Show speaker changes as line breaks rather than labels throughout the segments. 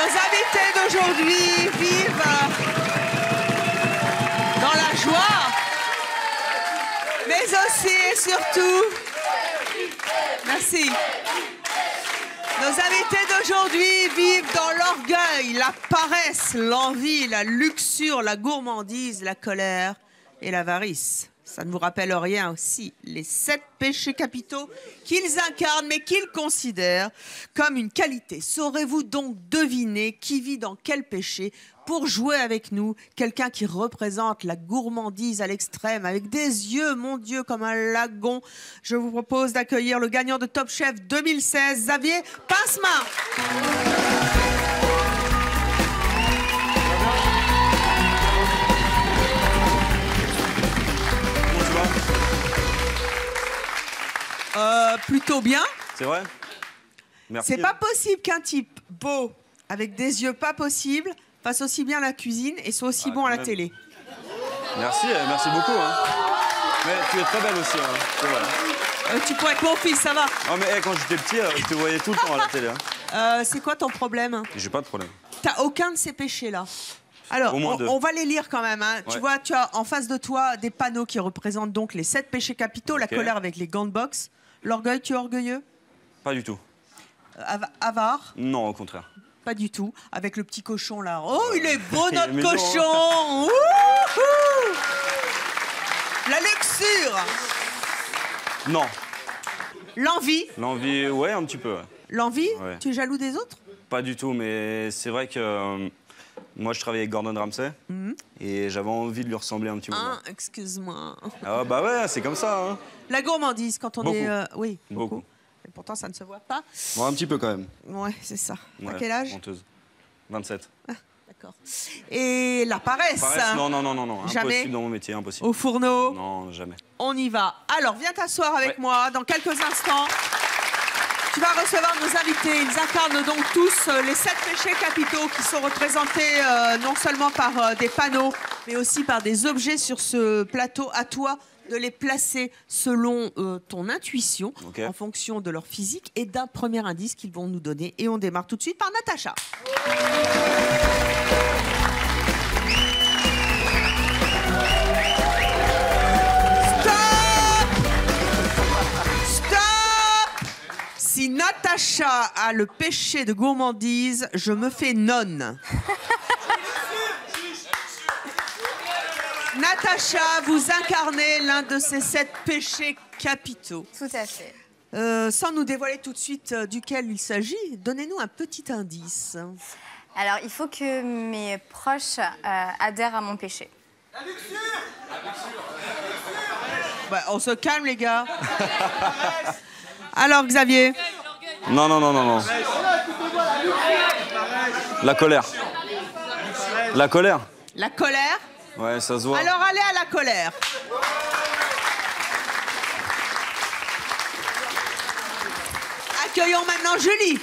invités d'aujourd'hui vivent dans la joie, mais aussi et surtout, merci. Nos invités d'aujourd'hui vivent dans l'orgueil, la paresse, l'envie, la luxure, la gourmandise, la colère et l'avarice. Ça ne vous rappelle rien aussi, les 7 péchés capitaux qu'ils incarnent mais qu'ils considèrent comme une qualité. Saurez-vous donc deviner qui vit dans quel péché pour jouer avec nous? Quelqu'un qui représente la gourmandise à l'extrême, avec des yeux, mon Dieu, comme un lagon. Je vous propose d'accueillir le gagnant de Top Chef 2016, Xavier Pincemin. Plutôt bien.
C'est vrai? Merci.
C'est pas possible qu'un type beau, avec des yeux pas possibles, fasse aussi bien la cuisine et soit aussi bon à la télé.
Merci, merci beaucoup. Hein. Mais tu es très belle aussi, hein. C'est vrai.
Tu pourrais être mon fils, ça va.
Oh, mais quand j'étais petit, je te voyais tout le temps à la télé. Hein.
C'est quoi ton problème?
J'ai pas de problème.
T'as aucun de ces péchés-là. Alors, on va les lire quand même. Hein. Ouais. Tu vois, tu as en face de toi des panneaux qui représentent donc les 7 péchés capitaux, okay. La colère avec les gants de boxe. L'orgueil, tu es orgueilleux? Pas du tout. Avare? Non, au contraire. Pas du tout. Avec le petit cochon là. Oh, il est beau notre cochon. La luxure? Non. L'envie? L'envie, ouais, un petit peu. Ouais. L'envie? Ouais. Tu es jaloux des autres? Pas du tout, mais c'est vrai que moi je travaillais avec Gordon Ramsay et j'avais envie de lui ressembler un petit peu. Ah, excuse-moi. Ah bah ouais, c'est comme ça. Hein. La gourmandise quand on est... oui, beaucoup. Et pourtant ça ne se voit pas. Bon, un petit peu quand même. Ouais, c'est ça. Ouais, à quel âge? Honteuse. 27. Ah, d'accord. Et la paresse? Non, non, non, non, non. Jamais. Impossible dans mon métier, impossible. Au fourneau? Non, jamais. On y va. Alors, viens t'asseoir avec moi dans quelques instants. Tu vas recevoir nos invités. Ils incarnent donc tous les 7 péchés capitaux qui sont représentés non seulement par des panneaux, mais aussi par des objets sur ce plateau. À toi de les placer selon ton intuition, en fonction de leur physique et d'un premier indice qu'ils vont nous donner. Et on démarre tout de suite par Natacha. Si Natacha a le péché de gourmandise, je me fais nonne. Natacha, vous incarnez l'un de ces 7 péchés capitaux.
Tout à fait.
Sans nous dévoiler tout de suite duquel il s'agit, donnez-nous un petit indice.
Alors, il faut que mes proches adhèrent à mon péché.
La luxure. Bah, on se calme, les gars. Alors, Xavier?
Non, non, non, non, non. La colère. La colère.
La colère?
Ouais, ça se voit.
Alors, allez à la colère. Accueillons maintenant Julie.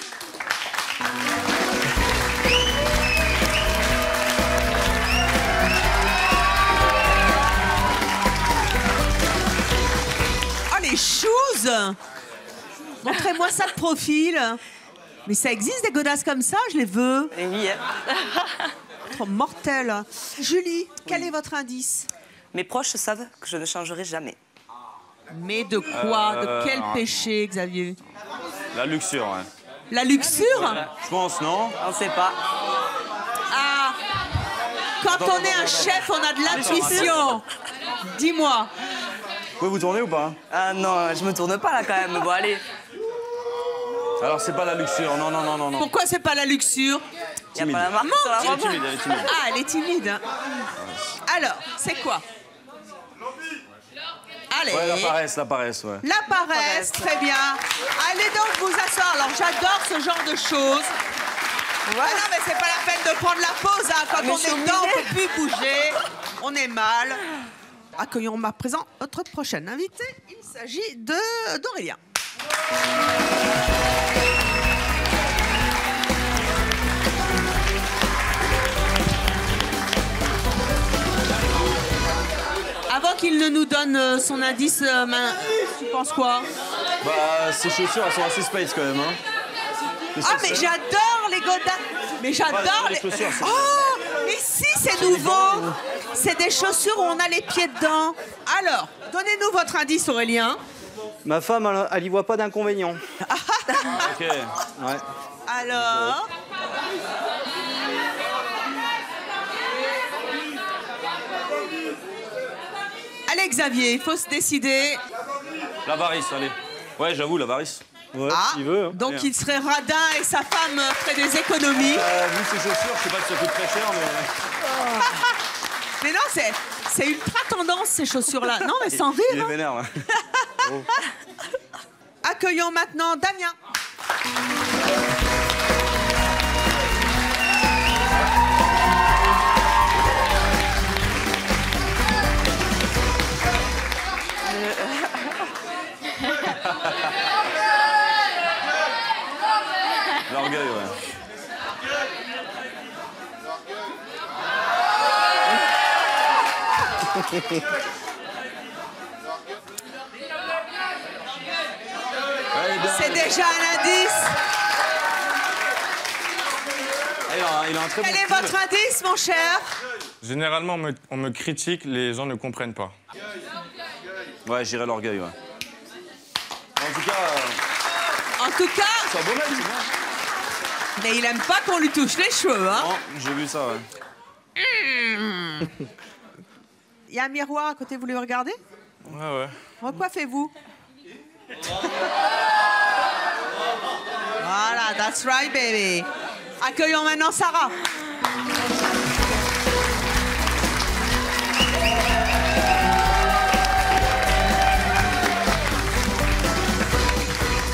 Oh, les choses! Montrez-moi ça de profil. Mais ça existe des godasses comme ça? Je les veux.
Oui.
Trop mortel. Julie, quel est votre indice?
Mes proches savent que je ne changerai jamais.
Mais de quoi? De quel péché, Xavier?
La luxure, ouais.
La luxure?
Je pense, non?
On ne sait pas.
Ah! Quand on est un chef, on a de l'intuition. Dis-moi.
Vous pouvez vous tourner ou pas?
Ah non, je me tourne pas là quand même. Bon, allez.
Alors, c'est pas la luxure, non, non, non, non.
Pourquoi c'est pas la luxure?
Il n'y a pas la marque sur la robe.
Elle est timide.
Ah, elle est timide. Hein. Alors, c'est quoi? Allez.
Ouais, la paresse, ouais.
La paresse, très bien. Allez donc vous asseoir. Alors, j'adore ce genre de choses. Voilà, non, mais c'est pas la peine de prendre la pause. Hein. Quand on est dedans, on peut plus bouger. On est mal. Accueillons à présent notre prochaine invité. Il s'agit d'Aurélien. Avant qu'il ne nous donne son indice, tu penses quoi?
Bah, ces chaussures, elles sont assez space quand même. Hein.
Ah, mais j'adore les godasses. Mais j'adore les... Oh, mais si, c'est nouveau. C'est des chaussures où on a les pieds dedans. Alors, donnez-nous votre indice, Aurélien.
Ma femme, elle y voit pas d'inconvénient. Ok, ouais.
Alors... Allez, Xavier, il faut se décider.
L'avarice, allez. Ouais, j'avoue, l'avarice.
Ouais,
Ah,
il veut. Hein.
donc il serait radin et sa femme ferait des économies.
Vu ses chaussures, je sais pas si ça coûte très cher, mais...
Mais non, c'est ultra tendance, ces chaussures-là. Non, mais sans rire.
Il est
Hein.
vénère, ouais. Oh.
Accueillons maintenant Damien.
L'orgueil, ouais.
C'est déjà un indice.
Il a un très
Quel
bon
est
style.
votre indice, mon cher?
Généralement, on me critique, les gens ne comprennent pas.
Ouais, j'irai l'orgueil, ouais.
En tout cas,
c'est un beau mec, c'est bien.
mais il aime pas qu'on lui touche les cheveux, hein.
Non, j'ai vu ça, ouais.
Il y a un miroir à côté, vous voulez regarder?
Ouais.
Recoiffez-vous. Voilà, that's right, baby. Accueillons maintenant Sarah.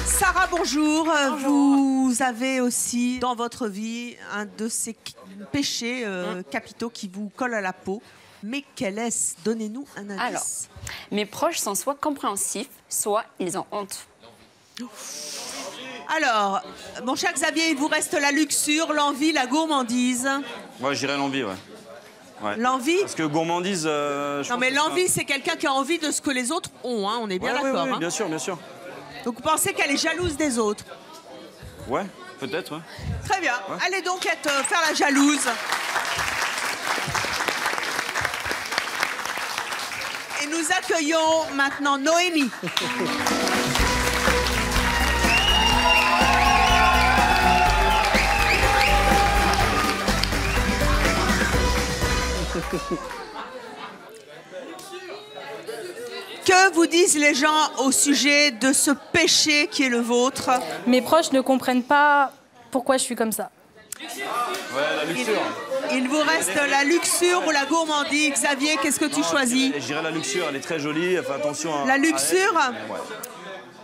Sarah, bonjour. Vous avez aussi dans votre vie un de ces péchés capitaux qui vous collent à la peau. Mais quel est-ce? Donnez-nous un indice.
Alors, mes proches sont soit compréhensifs, soit ils ont honte.
Alors, mon cher Xavier, il vous reste la luxure, l'envie, la gourmandise.
Ouais, j'irai l'envie, ouais. Ouais.
L'envie?
Parce que gourmandise...
Non, mais l'envie, c'est quelqu'un qui a envie de ce que les autres ont, hein, on est bien d'accord.
Oui,
hein.
bien sûr, bien sûr.
Donc vous pensez qu'elle est jalouse des autres?
Ouais, peut-être, ouais.
Très bien. Allez donc faire la jalouse. Et nous accueillons maintenant Noémie. Que vous disent les gens au sujet de ce péché qui est le vôtre?
Mes proches ne comprennent pas pourquoi je suis comme ça.
Ouais, la luxure.
Il vous reste la luxure ou la gourmandise. Xavier, qu'est-ce que tu choisis?
J'irai la luxure, elle est très jolie, elle fait attention à...
La luxure?
Ouais.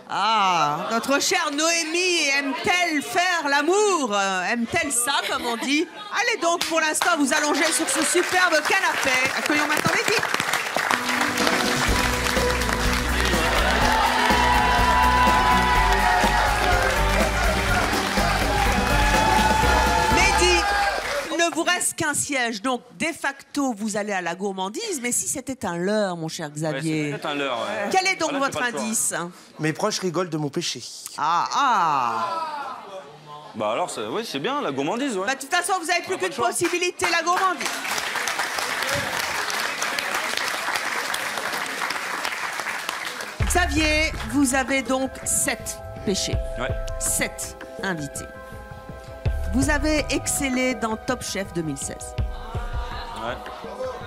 Ah, notre chère Noémie aime-t-elle faire l'amour? Aime-t-elle ça, comme on dit? Allez donc, pour l'instant, vous allonger sur ce superbe canapé. Accueillons maintenant Mehdi. Mehdi, il ne vous reste qu'un siège, donc de facto, vous allez à la gourmandise. Mais si c'était un leurre, mon cher Xavier?
Ouais, c'est peut-être un leurre, ouais.
Quel est donc
Voilà,
votre
j'ai pas le choix.
indice?
Mes proches rigolent de mon péché.
Ah.
Bah alors, oui, c'est bien, la gourmandise, ouais.
Bah, de toute façon, vous n'avez plus qu'une possibilité, la gourmandise. Xavier, vous avez donc 7 péchés.
Ouais.
7 invités. Vous avez excellé dans Top Chef 2016.
Ouais.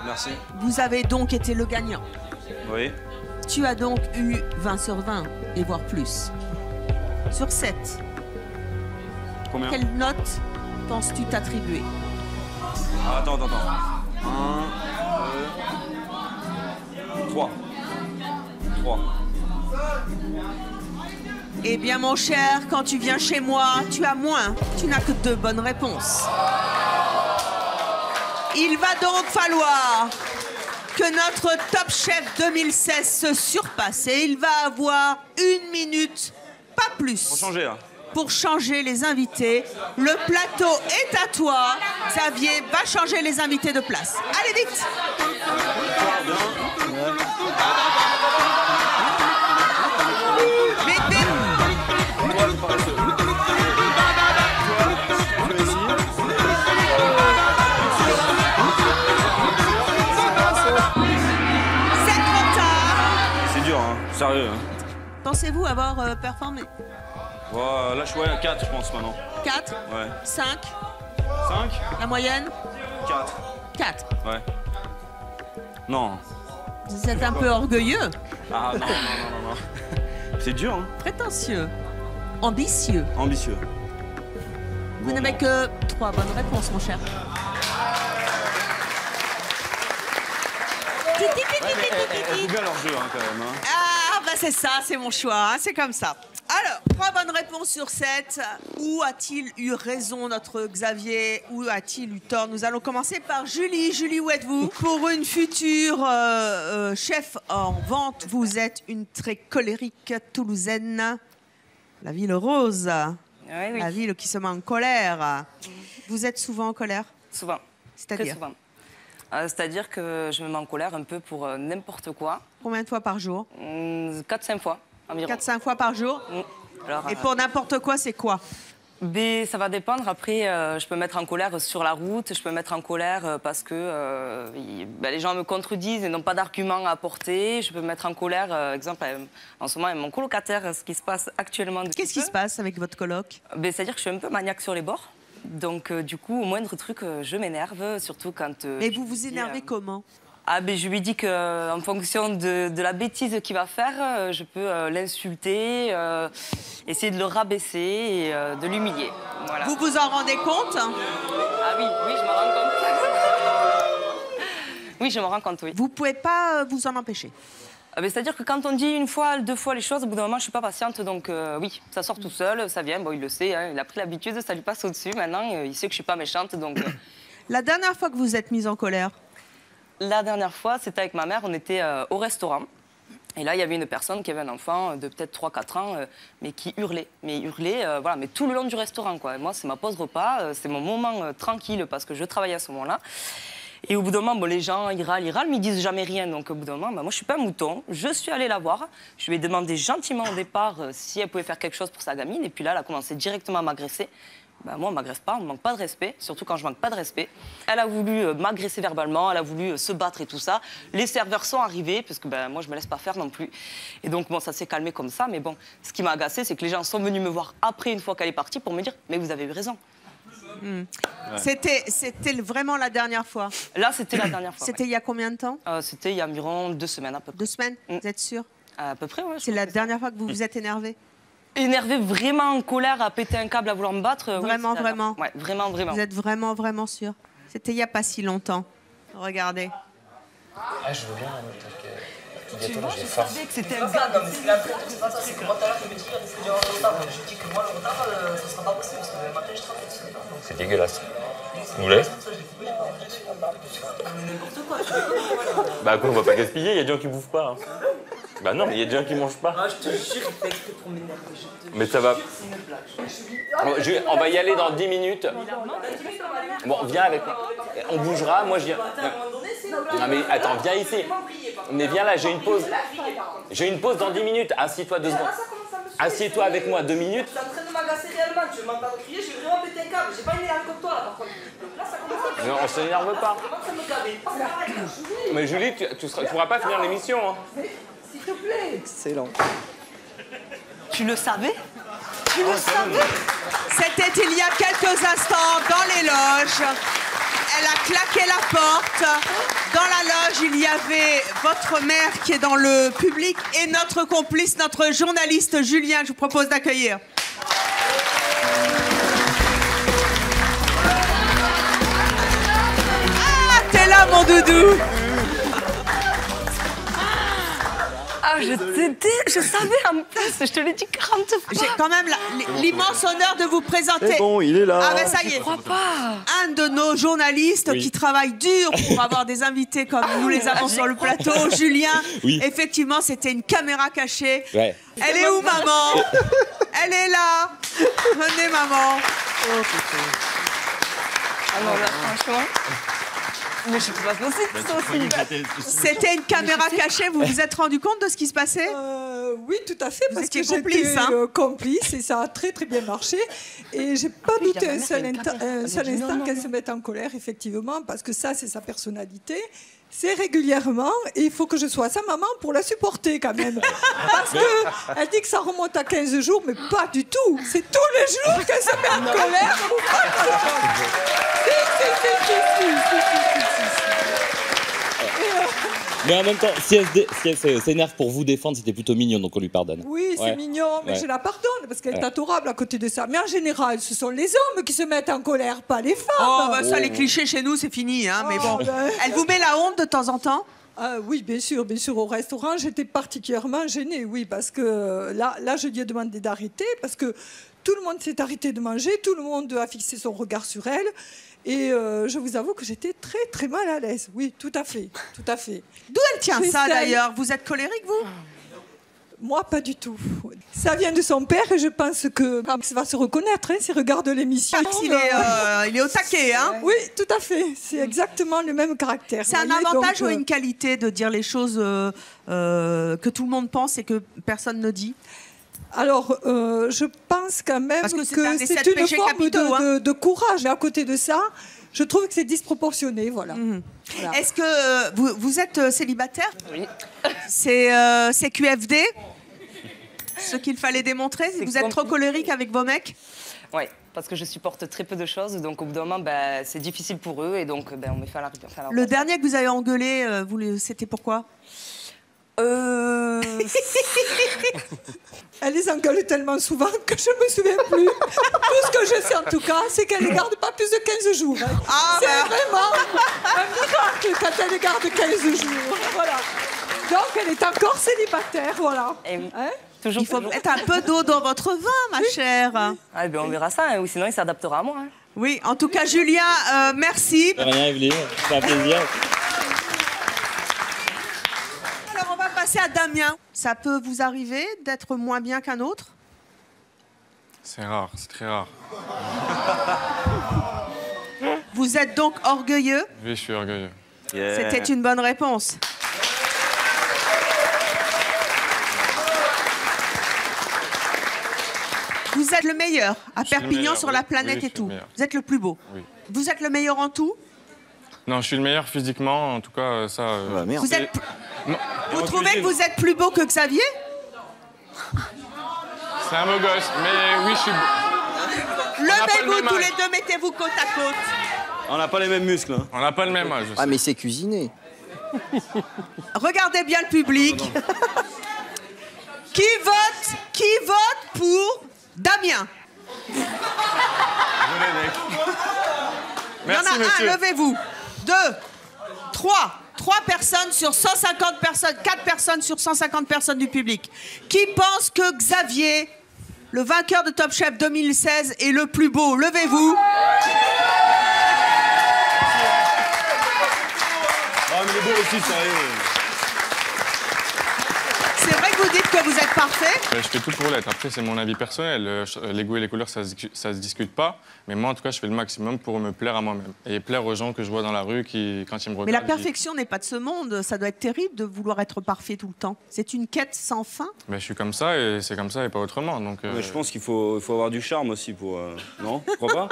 Merci.
Vous avez donc été le gagnant.
Oui.
Tu as donc eu 20 sur 20, et voire plus. Sur 7,
Combien?
quelle note penses-tu t'attribuer?
Ah, attends. 1, 2, 3. 3.
Eh bien, mon cher, quand tu viens chez moi, tu as moins. Tu n'as que 2 bonnes réponses. Il va donc falloir que notre Top Chef 2016 se surpasse et il va avoir 1 minute, pas plus.
Pour changer, là.
Pour changer les invités. Le plateau est à toi. Xavier va changer les invités de place. Allez vite! Vite, vite!
sérieux. Hein.
Pensez-vous avoir performé?
Là, je suis à 4, je pense, maintenant.
4?
Ouais.
5?
5?
La moyenne?
4.
4?
Ouais. Non.
Vous êtes un peu orgueilleux.
Ah non. C'est dur, hein.
Prétentieux. Ambitieux.
Ambitieux.
Vous n'avez que 3 bonnes réponses, mon cher.
Elle joue bien leur jeu, hein, quand même. Hein.
Ah, bah c'est ça, c'est mon choix, hein, c'est comme ça. Alors, 3 bonnes réponses sur 7. Où a-t-il eu raison, notre Xavier? Où a-t-il eu tort? Nous allons commencer par Julie. Julie, où êtes-vous? Pour une future chef en vente, vous êtes une très colérique Toulousaine. La ville rose.
Oui.
La ville qui se met en colère. Vous êtes souvent en colère?
Souvent.
C'est-à-dire?
Très souvent. C'est-à-dire que je me mets en colère un peu pour n'importe quoi.
Combien de fois par jour?
4-5 fois environ.
4-5 fois par jour?
Alors,
et pour n'importe quoi, c'est quoi?
Ça va dépendre. Après, je peux me mettre en colère sur la route, je peux me mettre en colère parce que les gens me contredisent et n'ont pas d'arguments à apporter. Je peux me mettre en colère, exemple, en ce moment, avec mon colocataire, ce qui se passe actuellement.
Qu'est-ce qui se passe avec votre coloc?
C'est-à-dire que je suis un peu maniaque sur les bords. Donc, du coup, au moindre truc, je m'énerve, surtout quand...
Et vous vous énervez comment?
Je lui dis qu'en fonction de la bêtise qu'il va faire, je peux l'insulter, essayer de le rabaisser et de l'humilier. Voilà.
Vous vous en rendez compte?
Ah oui, je m'en rends compte. Oui, je m'en rends compte, oui.
Vous pouvez pas vous en empêcher?
C'est-à-dire que quand on dit 1 fois, 2 fois les choses, au bout d'un moment, je suis pas patiente, donc oui, ça sort tout seul, ça vient, il le sait, hein, il a pris l'habitude, ça lui passe au-dessus, maintenant, il sait que je suis pas méchante, donc...
La dernière fois que vous êtes mise en colère?
La dernière fois, c'était avec ma mère, on était au restaurant, et là, il y avait une personne qui avait un enfant de peut-être 3-4 ans, mais qui hurlait, mais tout le long du restaurant, quoi. Et moi, c'est ma pause repas, c'est mon moment tranquille, parce que je travaillais à ce moment-là. Et au bout d'un moment, les gens, ils râlent, mais ils disent jamais rien. Donc au bout d'un moment, moi, je suis pas un mouton. Je suis allée la voir. Je lui ai demandé gentiment au départ si elle pouvait faire quelque chose pour sa gamine. Et puis là, elle a commencé directement à m'agresser. Moi, on ne m'agresse pas, on ne manque pas de respect, surtout quand je ne manque pas de respect. Elle a voulu m'agresser verbalement, elle a voulu se battre et tout ça. Les serveurs sont arrivés, parce que moi, je ne me laisse pas faire non plus. Et donc, ça s'est calmé comme ça. Mais bon, ce qui m'a agacé, c'est que les gens sont venus me voir après, une fois qu'elle est partie, pour me dire « Mais vous avez eu raison ».
C'était vraiment la dernière fois?
Là, c'était la dernière fois.
C'était il y a combien de temps?
C'était il y a environ 2 semaines à peu près.
2 semaines? Vous êtes sûr?
À peu près, oui.
C'est la dernière fois que vous vous êtes énervé?
Énervé, vraiment en colère, à péter un câble, à vouloir me battre.
Vraiment, vraiment?
Ouais, vraiment.
Vous êtes vraiment sûr? C'était il n'y a pas si longtemps. Regardez.
Ah, je veux bien.
Tu vois, je savais que c'était un gars.
C'est la traite, c'est pas ça, c'est que moi tout à l'heure, je me dis, est-ce que j'ai un retard? Je dis que moi, le retard, ça sera pas possible, parce que le matin, je travaille.
C'est dégueulasse. Vous voulez? Bah quoi, on va pas gaspiller, il y a des gens qui bouffent pas. Hein. Bah non, mais il y a des gens qui mangent pas.
Ah, je te jure, il fait exprès pour m'énerver.
Mais ça va. On va y aller dans 10 minutes. Bon, viens avec moi. On bougera, moi je viens. Non mais attends, viens ici. Mais viens là, j'ai une pause. J'ai une pause dans 10 minutes. Assieds-toi 2 secondes. Assieds-toi avec moi 2 minutes.
Tu es en train de m'agacer réellement, tu m'entends crier, j'ai vraiment pété un câble. J'ai pas énervé comme toi là par contre. Donc là, ça commence à...
Non, on s'énerve pas. Mais Julie, tu pourras pas finir l'émission. Hein.
S'il te plaît.
Excellent.
Tu le savais? Tu le savais?
C'était il y a quelques instants dans les loges. Elle a claqué la porte. Dans la loge, il y avait votre mère qui est dans le public et notre complice, notre journaliste Julien, que je vous propose d'accueillir. Ah, t'es là, mon doudou!
Je savais en plus, je te l'ai dit 40 fois.
J'ai quand même l'immense honneur de vous présenter.
Bon, il est là.
Ah ben ça y est.
Je crois pas.
Un de nos journalistes qui travaille dur pour avoir des invités comme nous les avons sur le plateau, Julien.
Oui.
Effectivement, c'était une caméra cachée.
Ouais.
Elle est où, maman? Elle est là. Venez, maman.
Oh, putain.
Ah non, là, franchement... Mais je peux pas penser que ça aussi.
C'était une caméra cachée, vous vous êtes rendu compte de ce qui se passait?
Oui, tout à fait, parce que
complice,
j'étais complice et ça a très bien marché. Et j'ai pas douté un seul instant qu'elle se mette en colère, effectivement, parce que ça, c'est sa personnalité. C'est régulièrement, et il faut que je sois sa maman pour la supporter quand même. Parce qu'elle dit que ça remonte à 15 jours, mais pas du tout. C'est tous les jours qu'elle se met en colère.
Mais en même temps, si elle s'énerve pour vous défendre, c'était plutôt mignon, donc on lui pardonne.
Oui, c'est mignon, mais je la pardonne parce qu'elle est adorable à côté de ça. Mais en général, ce sont les hommes qui se mettent en colère, pas les femmes.
Oh, bah ça, les clichés chez nous, c'est fini, hein, mais bon. Elle vous met la honte de temps en temps?
Oui, bien sûr, au restaurant, j'étais particulièrement gênée, oui, parce que là, je lui ai demandé d'arrêter, parce que tout le monde s'est arrêté de manger, tout le monde a fixé son regard sur elle, et je vous avoue que j'étais très, très mal à l'aise, oui, tout à fait.
D'où elle tient ça, d'ailleurs? Vous êtes colérique, vous?
Moi, pas du tout. Ça vient de son père, et je pense que ça va se reconnaître, hein, s'il regarde l'émission.
Il est au taquet, hein?
Oui, tout à fait. C'est exactement le même caractère.
C'est un avantage ou une qualité de dire les choses que tout le monde pense et que personne ne dit?
Alors, je pense quand même que c'est une forme de courage. Mais à côté de ça, je trouve que c'est disproportionné, voilà. Voilà.
Est-ce que vous êtes célibataire?
Oui.
C'est QFD? Ce qu'il fallait démontrer? Vous êtes trop colérique avec vos mecs?
Oui, parce que je supporte très peu de choses, donc au bout d'un moment, c'est difficile pour eux, et donc on me fait à la
Le dernier que vous avez engueulé, c'était pourquoi?
Elle les engueule tellement souvent que je me souviens plus. Tout ce que je sais en tout cas, c'est qu'elle les garde pas plus de 15 jours. Hein. C'est vraiment un miracle quand elle les garde 15 jours. Voilà. Donc elle est encore célibataire, voilà.
Il faut mettre un peu d'eau dans votre vin, ma chère.
Ah, on verra ça, hein, ou sinon il s'adaptera à moi. Hein.
Oui, en tout cas, Julien, merci.
De rien, Evelyne, c'est un plaisir.
Alors, on va passer à Damien. Ça peut vous arriver d'être moins bien qu'un autre?
C'est rare, c'est très rare.
Vous êtes donc orgueilleux?
Oui, je suis orgueilleux.
C'était une bonne réponse. Vous êtes le meilleur à Perpignan, sur la planète et tout. Vous êtes le plus beau.
Oui.
Vous êtes le meilleur en tout?
Non, je suis le meilleur physiquement, en tout cas, ça...
Vous trouvez que vous êtes plus beau que Xavier?
C'est un beau gosse, mais oui, je suis...
Levez-vous tous les deux, mettez-vous côte à côte.
On n'a pas les mêmes muscles. Hein.
On n'a pas le même âge.
Ah, mais c'est cuisiné.
Regardez bien le public. Qui vote pour Damien? Il y en a un, levez-vous. 2, 3. 3 personnes sur 150 personnes, 4 personnes sur 150 personnes du public. Qui pense que Xavier, le vainqueur de Top Chef 2016, est le plus beau? Levez-vous.
Ah, mais il est beau aussi, sérieux.
C'est vrai que vous dites que vous êtes parfait?
Je fais tout pour l'être. Après, c'est mon avis personnel. Les goûts et les couleurs, ça se discute pas. Mais moi, en tout cas, je fais le maximum pour me plaire à moi-même. Et plaire aux gens que je vois dans la rue quand ils me regardent.
Mais la perfection n'est pas de ce monde. Ça doit être terrible de vouloir être parfait tout le temps. C'est une quête sans fin.
Je suis comme ça et c'est comme ça et pas autrement. Donc,
Mais je pense qu'il faut avoir du charme aussi pour... Non? Tu crois pas?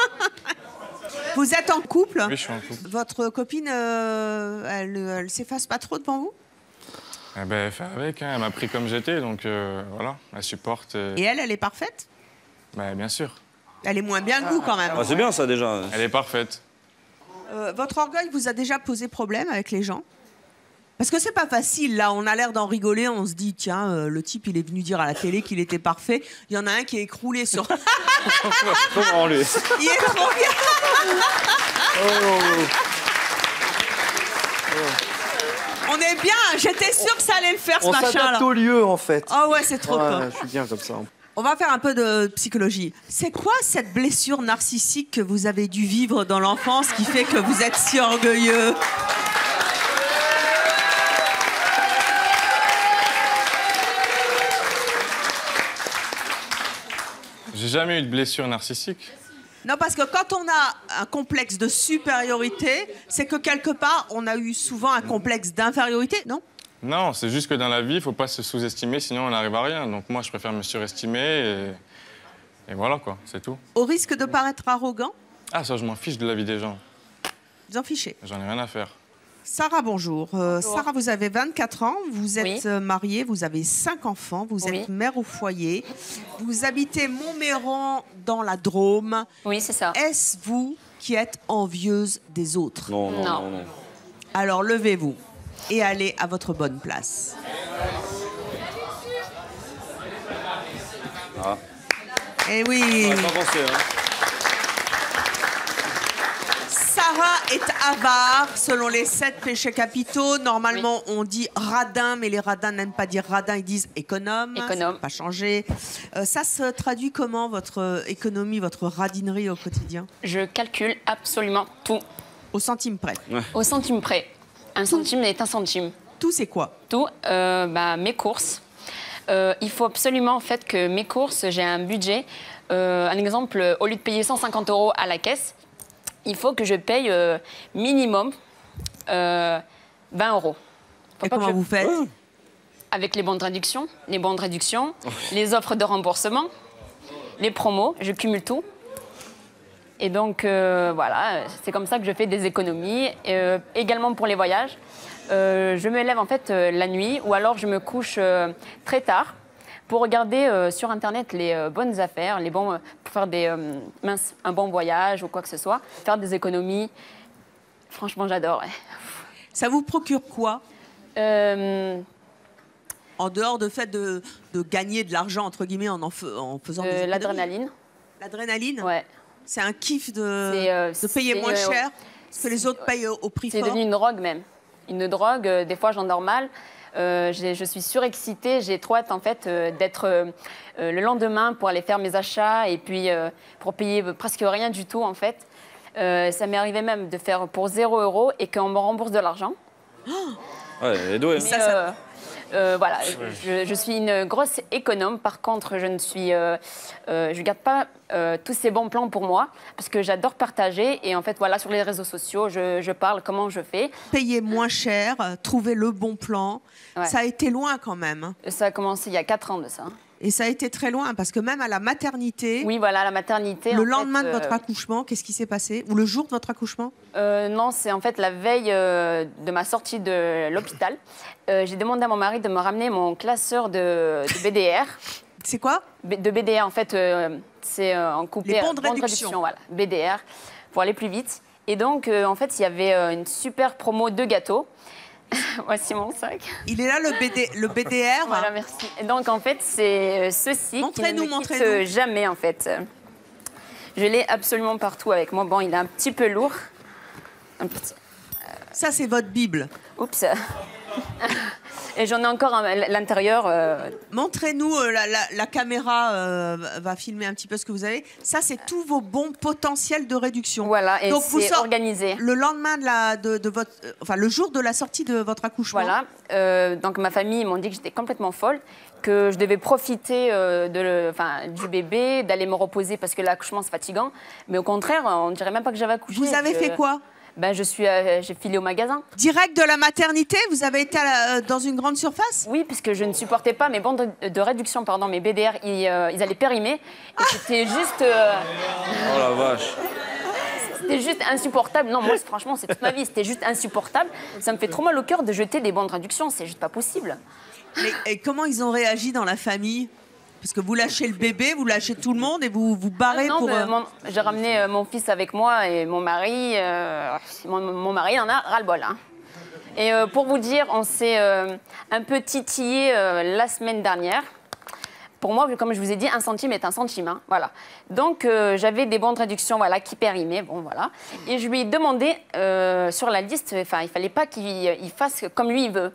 Vous êtes en couple?
Oui, je suis en couple.
Votre copine, elle s'efface pas trop devant vous?
Eh ben, fait avec, hein. Elle m'a pris comme j'étais, donc voilà, elle supporte.
Et elle est parfaite?
Bien sûr.
Elle est moins bien que vous, quand même.
Ah, c'est bien, ça, déjà.
Elle est parfaite.
Votre orgueil vous a déjà posé problème avec les gens? Parce que c'est pas facile, là, on a l'air d'en rigoler, on se dit, tiens, le type, il est venu dire à la télé qu'il était parfait. Il y en a un qui est écroulé sur...
Comment, lui?
Il est trop bien. On est bien, j'étais sûre que ça allait le faire, ce machin-là.
On s'adapte au lieu, en fait.
Oh ouais, c'est trop cool.
Je suis bien comme ça.
On va faire un peu de psychologie. C'est quoi cette blessure narcissique que vous avez dû vivre dans l'enfance qui fait que vous êtes si orgueilleux?
J'ai jamais eu de blessure narcissique.
Non, parce que quand on a un complexe de supériorité, c'est que quelque part, on a eu souvent un complexe d'infériorité, non?
Non, c'est juste que dans la vie, il ne faut pas se sous-estimer, sinon on n'arrive à rien. Donc moi, je préfère me surestimer et voilà, quoi, c'est tout.
Au risque de paraître arrogant?
Ah, ça, je m'en fiche de la vie des gens.
Vous en fichez?
J'en ai rien à faire.
Sarah, bonjour. Sarah, vous avez 24 ans, vous êtes mariée, vous avez 5 enfants, vous êtes mère au foyer, vous habitez Montméran dans la Drôme.
Oui, c'est ça.
Est-ce vous qui êtes envieuse des autres?
Non, non, non, non.
Alors levez-vous et allez à votre bonne place.
Ah.
Eh oui.
Pas pensé, hein.
Sarah est avare, selon les 7 péchés capitaux. Normalement, on dit radin, mais les radins n'aiment pas dire radin, ils disent économe.
Économe.
Ça n'a pas changé. Ça se traduit comment, votre économie, votre radinerie au quotidien?
Je calcule absolument tout.
Au centime près?
Au centime près. Un centime est un centime.
Tout, c'est quoi?
Tout, mes courses. Il faut absolument en fait que mes courses, j'ai un budget. Un exemple, au lieu de payer 150 € à la caisse, il faut que je paye minimum 20 €.
Et comment vous faites?
Avec les bons de réduction, les offres de remboursement, les promos, je cumule tout. Et donc, voilà, c'est comme ça que je fais des économies. Également pour les voyages, je me lève en fait la nuit ou alors je me couche très tard pour regarder sur Internet les bonnes affaires, pour faire un bon voyage ou quoi que ce soit, faire des économies. Franchement, j'adore. Ouais.
Ça vous procure quoi? En dehors du fait de gagner de l'argent, entre guillemets, en faisant des économies.
L'adrénaline.
L'adrénaline?
Ouais.
C'est un kiff de payer moins cher que les autres payent au prix fort?
C'est devenu une drogue même. Une drogue, des fois j'en dors mal. Je suis surexcitée, j'ai trop hâte en fait d'être le lendemain pour aller faire mes achats et puis pour payer presque rien du tout en fait. Ça m'est arrivé même de faire pour 0 € et qu'on me rembourse de l'argent.
Ouais, et doué.
Voilà, je suis une grosse économe. Par contre, je garde pas tous ces bons plans pour moi parce que j'adore partager. Et en fait, voilà, sur les réseaux sociaux, je parle comment je fais.
Payer moins cher, trouver le bon plan, ça a été loin quand même.
Ça a commencé il y a 4 ans de ça.
Et ça a été très loin parce que même à la maternité.
Oui, voilà, à la maternité.
Le lendemain de votre accouchement, qu'est-ce qui s'est passé? Ou le jour de votre accouchement?
Non, c'est en fait la veille de ma sortie de l'hôpital. J'ai demandé à mon mari de me ramener mon classeur de BDR.
C'est quoi?
De BDR, en fait, c'est en coupé.
Les bons de réduction.
Voilà, BDR, pour aller plus vite. Et donc, en fait, il y avait une super promo de gâteaux. Voici mon sac.
Il est là, le BDR.
Voilà, merci. Et donc, en fait, c'est ceci qui ne me quitte jamais, en fait. Je l'ai absolument partout avec moi. Bon, il est un petit peu lourd. Un petit...
Ça, c'est votre Bible.
Oups. Et j'en ai encore à l'intérieur.
Montrez-nous, la caméra va filmer un petit peu ce que vous avez. Ça, c'est tous vos bons potentiels de réduction.
Voilà, et c'est organisé.
Le lendemain de votre, enfin le jour de la sortie de votre accouchement.
Voilà. Donc ma famille m'ont dit que j'étais complètement folle, que je devais profiter du bébé, d'aller me reposer parce que l'accouchement c'est fatigant. Mais au contraire, on dirait même pas que j'avais accouché.
Vous avez fait quoi?
Ben, j'ai filé au magasin.
Direct de la maternité, vous avez été dans une grande surface?
Oui, puisque je ne supportais pas mes bons de réduction, pardon, mes BDR, ils allaient périmer. Et c'était juste...
Oh la vache.
C'était juste insupportable. Non, moi, franchement, c'est toute ma vie. C'était juste insupportable. Ça me fait trop mal au cœur de jeter des bons de réduction. C'est juste pas possible.
Mais et comment ils ont réagi dans la famille? Parce que vous lâchez le bébé, vous lâchez tout le monde et vous vous barrez pour...
J'ai ramené mon fils avec moi et mon mari. Mon mari en a ras-le-bol. Hein. Et pour vous dire, on s'est un peu titillé la semaine dernière. Pour moi, comme je vous ai dit, un centime est un centime. Hein, voilà. Donc, j'avais des bons de réduction qui périmaient. Bon, voilà. Et je lui ai demandé sur la liste, il ne fallait pas qu'il fasse comme lui il veut.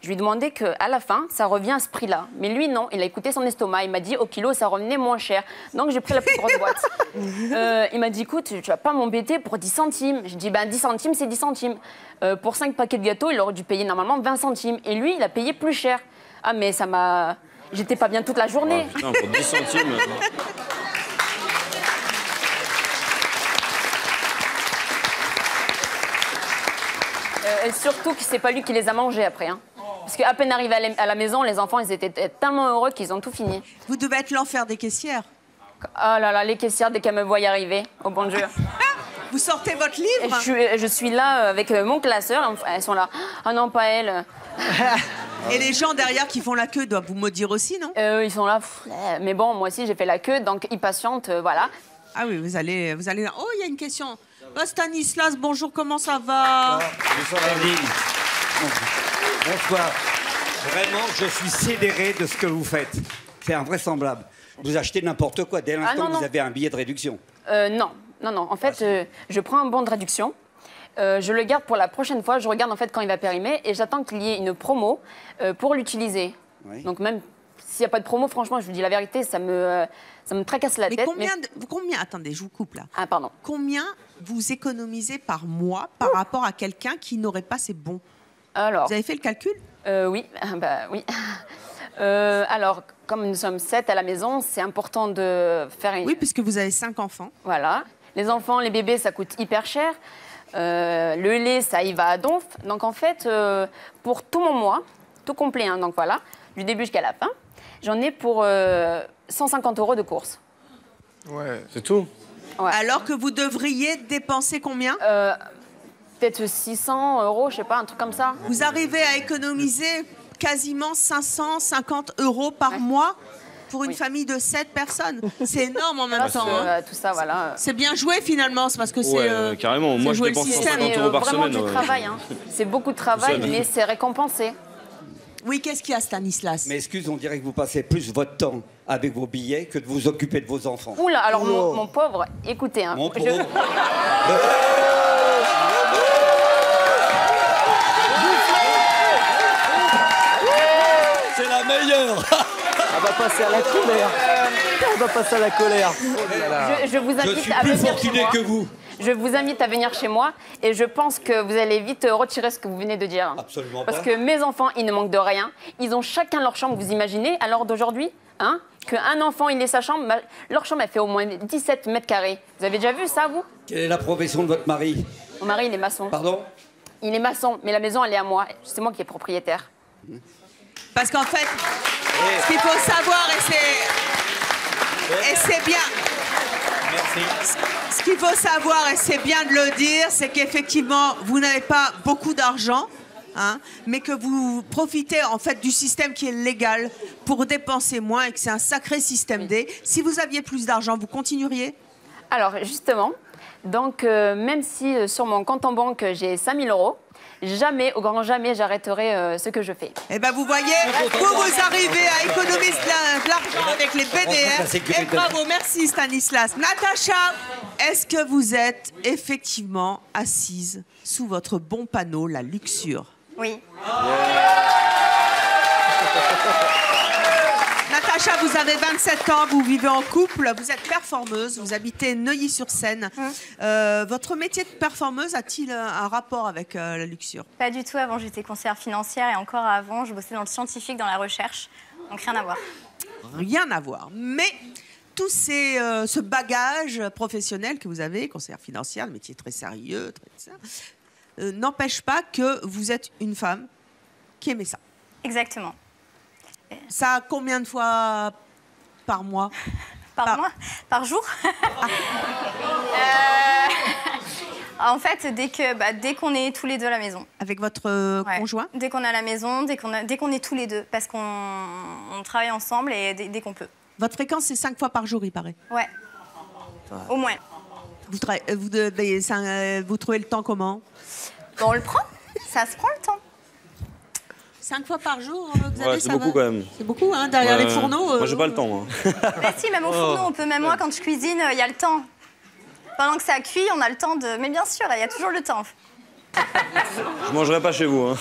Je lui ai demandé qu'à la fin, ça revient à ce prix-là. Mais lui, non. Il a écouté son estomac. Il m'a dit, au kilo, ça revenait moins cher. Donc, j'ai pris la plus grosse boîte. Il m'a dit, écoute, tu vas pas m'embêter pour 10 centimes. Je dis, 10 centimes, c'est 10 centimes. Pour 5 paquets de gâteaux, il aurait dû payer normalement 20 centimes. Et lui, il a payé plus cher. Ah, mais ça m'a... J'étais pas bien toute la journée.
Ah, putain, pour 10 centimes...
Et surtout que c'est pas lui qui les a mangés après. Hein. Parce qu'à peine arrivé à la maison, les enfants, ils étaient tellement heureux qu'ils ont tout fini.
Vous devez être l'enfer des caissières.
Oh là là, les caissières, dès qu'elles me voient y arriver, au bon Dieu.
Vous sortez votre livre?
Je suis là avec mon classeur. Elles sont là. Ah non, pas elle.
Et les gens derrière qui font la queue doivent vous maudire aussi, non?
Ils sont là. Mais bon, moi aussi, j'ai fait la queue, donc ils patientent, voilà.
Ah oui, vous allez là. Oh, il y a une question. Stanislas, bonjour, comment ça va?
Bonsoir, Evelyne. Bonsoir. Vraiment, je suis sidéré de ce que vous faites. C'est invraisemblable. Vous achetez n'importe quoi. Dès l'instant que vous avez un billet de réduction.
Non. En fait, je prends un bon de réduction. Je le garde pour la prochaine fois. Je regarde en fait quand il va périmer et j'attends qu'il y ait une promo pour l'utiliser. Oui. Donc même s'il n'y a pas de promo, franchement, je vous dis la vérité, ça me tracasse la tête.
Combien, attendez, je vous coupe là.
Ah, pardon.
Combien vous économisez par mois par rapport à quelqu'un qui n'aurait pas ces bons?
Alors.
Vous avez fait le calcul?
Oui, oui. Alors, comme nous sommes 7 à la maison, c'est important de faire une...
Oui, puisque vous avez 5 enfants.
Voilà. Les enfants, les bébés, ça coûte hyper cher. Le lait, ça y va à donf. Donc, en fait, pour tout mon mois, tout complet, hein, donc voilà, du début jusqu'à la fin, j'en ai pour 150 € de courses.
Ouais, c'est tout.
Ouais.
Alors que vous devriez dépenser combien?
Peut-être 600 €, je sais pas, un truc comme ça.
Vous arrivez à économiser quasiment 550 € par mois pour une famille de 7 personnes. C'est énorme en même temps.
Tout ça, voilà.
C'est bien joué finalement, c'est parce que c'est...
Ouais, carrément. Moi, je dépense 150 € par semaine.
C'est vraiment du travail. Hein. C'est beaucoup de travail, mais c'est récompensé.
Oui, qu'est-ce qu'il y a, Stanislas?
Mais excuse, on dirait que vous passez plus votre temps avec vos billets que de vous occuper de vos enfants.
Oula, alors mon pauvre, écoutez... Hein,
mon pauvre...
C'est la meilleure. On va passer à la colère. On va passer à la colère.
Je vous invite
suis
à
plus
venir
fortuné
chez moi.
que vous.
Je vous invite à venir chez moi et je pense que vous allez vite retirer ce que vous venez de dire.
Absolument
Parce
pas.
que mes enfants, ils ne manquent de rien. Ils ont chacun leur chambre, vous imaginez, à l'heure d'aujourd'hui, hein, qu'un enfant, il ait sa chambre, leur chambre, elle fait au moins 17 mètres carrés. Vous avez déjà vu ça, vous?
Quelle est la profession de votre mari?
Mon mari, il est maçon.
Pardon?
Il est maçon, mais la maison, elle est à moi. C'est moi qui est propriétaire.
Parce qu'en fait, ce qu'il faut savoir, et c'est bien...
Merci.
Ce qu'il faut savoir, et c'est bien de le dire, c'est qu'effectivement, vous n'avez pas beaucoup d'argent, hein, mais que vous profitez en fait du système qui est légal pour dépenser moins et que c'est un sacré système D. Si vous aviez plus d'argent, vous continueriez?
Alors, justement, donc même si sur mon compte en banque, j'ai 5 000 €, jamais, au grand jamais, j'arrêterai ce que je fais.
Eh bien, vous voyez, vous arrivez à économiser de l'argent avec les BDR. Et bravo, merci Stanislas. Natacha, est-ce que vous êtes effectivement assise sous votre bon panneau, la luxure?
Oui.
Natacha, vous avez 27 ans, vous vivez en couple, vous êtes performeuse, vous habitez Neuilly-sur-Seine. Votre métier de performeuse a-t-il un rapport avec la luxure?
Pas du tout. Avant, j'étais conseillère financière et encore avant, je bossais dans le scientifique, dans la recherche. Donc rien à voir.
Rien à voir. Mais tout ce bagage professionnel que vous avez, conseillère financière, le métier très sérieux, n'empêche pas que vous êtes une femme qui aimait ça.
Exactement.
Ça, combien de fois par mois?
Par mois? Par jour? En fait, dès qu'on est tous les deux à la maison.
Avec votre conjoint?
Dès qu'on est à la maison, dès qu'on est tous les deux, parce qu'on travaille ensemble et dès qu'on peut.
Votre fréquence, c'est 5 fois par jour, il paraît?
Ouais. Au moins.
Vous trouvez le temps comment?
Bon, on le prend. Ça se prend le temps.
5 fois par jour, Xavier,
Ouais, c'est beaucoup quand même.
C'est beaucoup, hein, derrière les fourneaux.
Moi, j'ai pas le temps, moi.
Mais si, même au fourneau, on peut. Même moi, quand je cuisine, il y a le temps. Pendant que ça cuit, on a le temps de... Mais bien sûr, il y a toujours le temps.
Je mangerai pas chez vous, hein.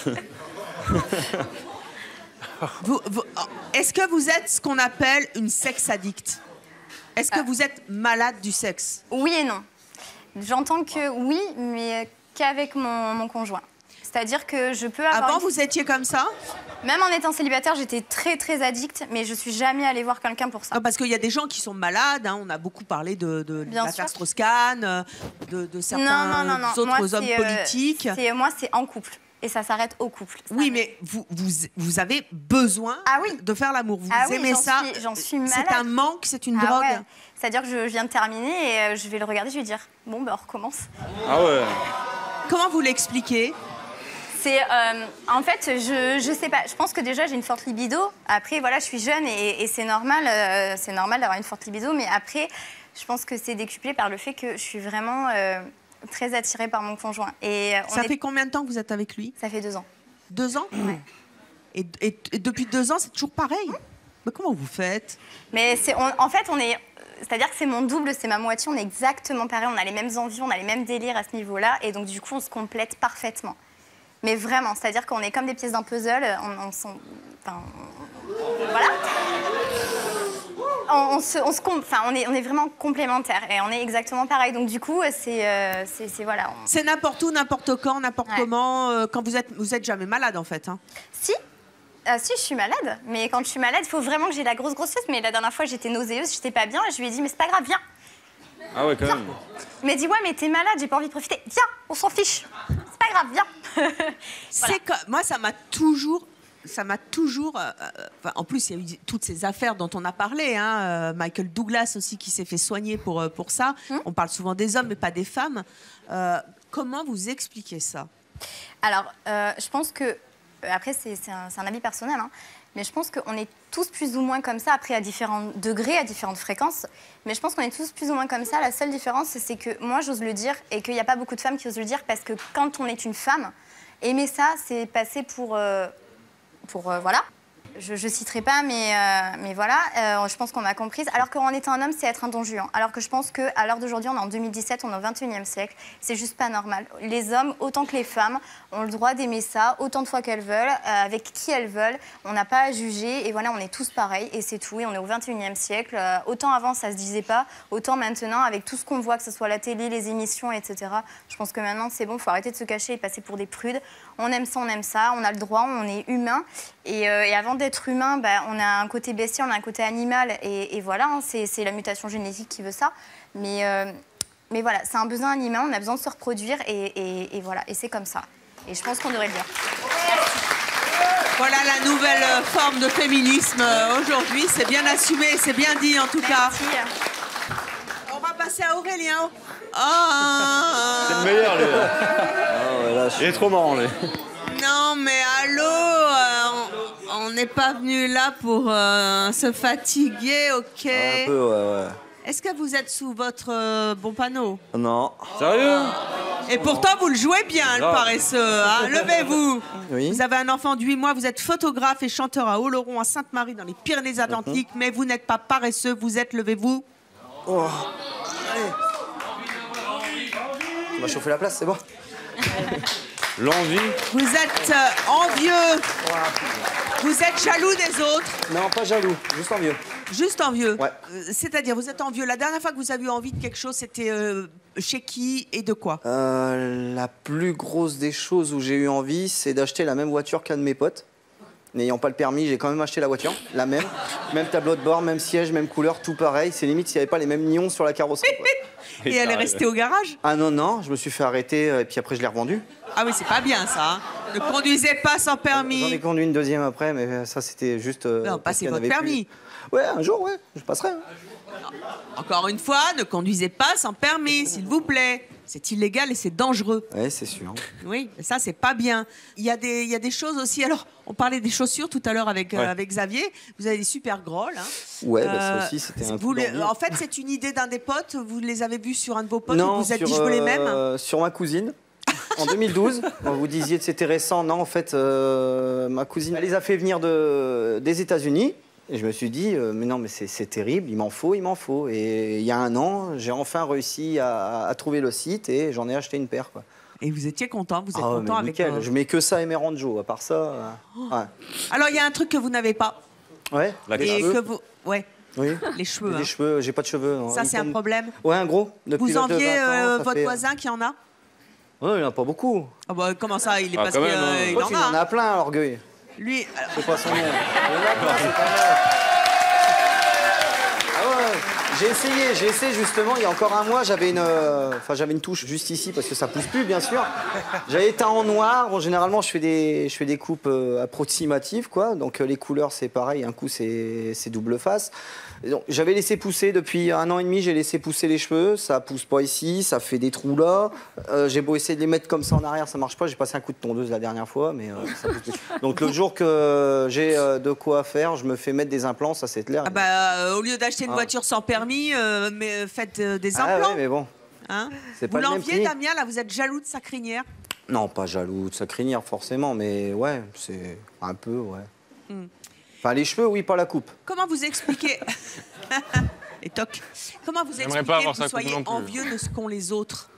Est-ce que vous êtes ce qu'on appelle une sex addict? Est-ce que vous êtes malade du sexe?
Oui et non. J'entends que oui, mais qu'avec mon conjoint. C'est-à-dire que je peux avoir...
Avant, vous étiez comme ça?
Même en étant célibataire, j'étais très, très addicte, mais je suis jamais allée voir quelqu'un pour ça.
Non, parce qu'il y a des gens qui sont malades, hein, on a beaucoup parlé de l'affaire Strauss-Kahn, de certains autres hommes politiques.
Moi, c'est en couple. et ça s'arrête au couple.
Oui, mais vous avez besoin de faire l'amour. Vous aimez ça.
J'en suis malade.
C'est un manque, c'est une drogue.
Ouais. C'est-à-dire que je viens de terminer et je vais le regarder, je vais dire bon, ben on recommence.
Ah ouais.
Comment vous l'expliquez?
C'est en fait, je sais pas. Je pense que déjà j'ai une forte libido. Après, voilà, je suis jeune et c'est normal d'avoir une forte libido. Mais après, je pense que c'est décuplé par le fait que je suis vraiment très attirée par mon conjoint. Et
ça fait combien de temps que vous êtes avec lui?
Ça fait 2 ans.
2 ans?
Ouais.
Et depuis 2 ans, c'est toujours pareil? Mais comment vous faites?
Mais en fait, c'est-à-dire que c'est mon double, c'est ma moitié. On est exactement pareil. On a les mêmes envies, on a les mêmes délires à ce niveau-là. Et donc, du coup, on se complète parfaitement. Mais vraiment, c'est-à-dire qu'on est comme des pièces d'un puzzle. Voilà. On est vraiment complémentaires et on est exactement pareil. Donc du coup, c'est voilà.
C'est n'importe où, n'importe quand, n'importe comment. Quand vous êtes jamais malade en fait. Hein.
Si. Si, je suis malade. Mais quand je suis malade, il faut vraiment que j'ai la grosse fièvre. Mais la dernière fois, j'étais nauséeuse, j'étais pas bien. Et je lui ai dit, mais c'est pas grave, viens.
Ah ouais, quand même.
Il m'a dit, ouais, mais t'es malade, j'ai pas envie de profiter. Viens, on s'en fiche. C'est pas grave, viens.
Voilà. Moi, ça m'a toujours... en plus, il y a eu toutes ces affaires dont on a parlé. Hein, Michael Douglas aussi qui s'est fait soigner pour ça. On parle souvent des hommes, mais pas des femmes. Comment vous expliquez ça?
Alors, je pense que... Après, c'est un avis personnel, hein, mais je pense qu'on est tous plus ou moins comme ça, après à différents degrés, à différentes fréquences. Mais je pense qu'on est tous plus ou moins comme ça. La seule différence, c'est que moi, j'ose le dire et qu'il n'y a pas beaucoup de femmes qui osent le dire parce que quand on est une femme, aimer ça, c'est passer pour voilà. Je citerai pas, mais voilà, je pense qu'on m'a comprise. Alors qu'en étant un homme, c'est être un don Juan. Alors que je pense qu'à l'heure d'aujourd'hui, on est en 2017, on est au 21e siècle. C'est juste pas normal. Les hommes, autant que les femmes, ont le droit d'aimer ça autant de fois qu'elles veulent, avec qui elles veulent. On n'a pas à juger. Et voilà, on est tous pareils et c'est tout. Et on est au 21e siècle. Autant avant, ça se disait pas. Autant maintenant, avec tout ce qu'on voit, que ce soit la télé, les émissions, etc. Je pense que maintenant, c'est bon. Il faut arrêter de se cacher et passer pour des prudes. On aime ça, on a le droit, on est humain. Et avant d'être humain, on a un côté bestial, on a un côté animal. Et voilà, hein, c'est la mutation génétique qui veut ça. Mais voilà, c'est un besoin animal, on a besoin de se reproduire. Et voilà, et c'est comme ça. Et je pense qu'on devrait le dire.
Voilà la nouvelle forme de féminisme aujourd'hui. C'est bien assumé, c'est bien dit en tout cas. On va passer à Aurélien.
C'est le meilleur, lui. Il est trop marrant, lui.
Non, mais allô, on n'est pas venu là pour se fatiguer, ok?
Un peu, ouais.
Est-ce que vous êtes sous votre bon panneau?
Non.
Sérieux?
Et pourtant, vous le jouez bien, le paresseux. Hein? Levez-vous.
Oui.
Vous avez un enfant de 8 mois, vous êtes photographe et chanteur à Oloron, à Sainte-Marie, dans les Pyrénées-Atlantiques, mais vous n'êtes pas paresseux, vous êtes, levez-vous.
Oh. Allez. On va chauffer la place, c'est bon.
L'envie.
Vous êtes envieux. Vous êtes jaloux des autres.
Non, pas jaloux, juste envieux.
Juste envieux.
Ouais.
C'est-à-dire, vous êtes envieux. La dernière fois que vous avez eu envie de quelque chose, c'était chez qui et de quoi?
La plus grosse des choses où j'ai eu envie, c'est d'acheter la même voiture qu'un de mes potes. N'ayant pas le permis, j'ai quand même acheté la voiture, la même. Même tableau de bord, même siège, même couleur, tout pareil. C'est limite s'il n'y avait pas les mêmes nions sur la carrosserie.
Et elle est restée au garage?
Ah non, je me suis fait arrêter et puis après je l'ai revendue.
Ah oui, c'est pas bien ça. Hein. Ne conduisez pas sans permis.
J'en ai conduit une deuxième après, mais ça c'était juste...
non, passez votre permis.
Plus. Ouais, un jour, ouais, je passerai. Hein.
Encore une fois, ne conduisez pas sans permis, s'il vous plaît. C'est illégal et c'est dangereux.
Oui, c'est sûr.
Oui, ça, c'est pas bien. Il y a des choses aussi. Alors, on parlait des chaussures tout à l'heure avec Xavier. Vous avez des super grolles. Hein.
Ouais, ça aussi, c'était un coup
En fait, c'est une idée d'un des potes. Vous les avez vus sur un de vos potes?
Non,
vous vous êtes dit, je veux les mêmes?
Sur ma cousine. En 2012, vous disiez que c'était récent. Non, en fait, ma cousine, elle les a fait venir des États-Unis. Et je me suis dit, mais non, mais c'est terrible, il m'en faut. Et il y a un an, j'ai enfin réussi à trouver le site et j'en ai acheté une paire, quoi.
Et vous étiez content, vous êtes content avec...
Nickel. Je mets que ça et mes ranjos, à part ça... Ouais.
Alors, il y a un truc que vous n'avez pas.
Ouais,
et que vous... Ouais.
Oui.
Les cheveux.
Les cheveux, j'ai pas de cheveux. Non.
Ça, c'est un problème?
Ouais, un gros.
Depuis vous enviez votre voisin qui en a?
Ouais, il en a pas beaucoup.
Ah bah, comment ça? Il est parce
qu'il
en
a plein à l'orgueil.
Lui...
C'est pas son nom. Il en a plein, c'est pas mal. Ah ouais. J'ai essayé justement, il y a encore un mois, j'avais une touche juste ici parce que ça pousse plus bien sûr. J'avais teint en noir, bon, généralement je fais des coupes approximatives quoi, donc les couleurs c'est pareil, un coup c'est double face. J'avais laissé pousser depuis 1 an et demi, j'ai laissé pousser les cheveux, ça pousse pas ici, ça fait des trous là. J'ai beau essayer de les mettre comme ça en arrière, ça marche pas, j'ai passé un coup de tondeuse la dernière fois, mais ça pousse plus. Donc le jour que j'ai de quoi faire, je me fais mettre des implants, ça c'est clair.
Ah bah, au lieu d'acheter une voiture sans permis, faites des implants.
Ouais, mais bon.
Hein,
c'est
vous
pas le même
l'enviez,
prix.
Damien, là, vous êtes jaloux de sa crinière?
Non, pas jaloux de sa crinière forcément, mais ouais, c'est un peu, ouais. Enfin, les cheveux, oui, pas la coupe.
Comment vous expliquez... Et toc. Comment vous expliquez que vous soyez envieux de ce qu'ont les autres?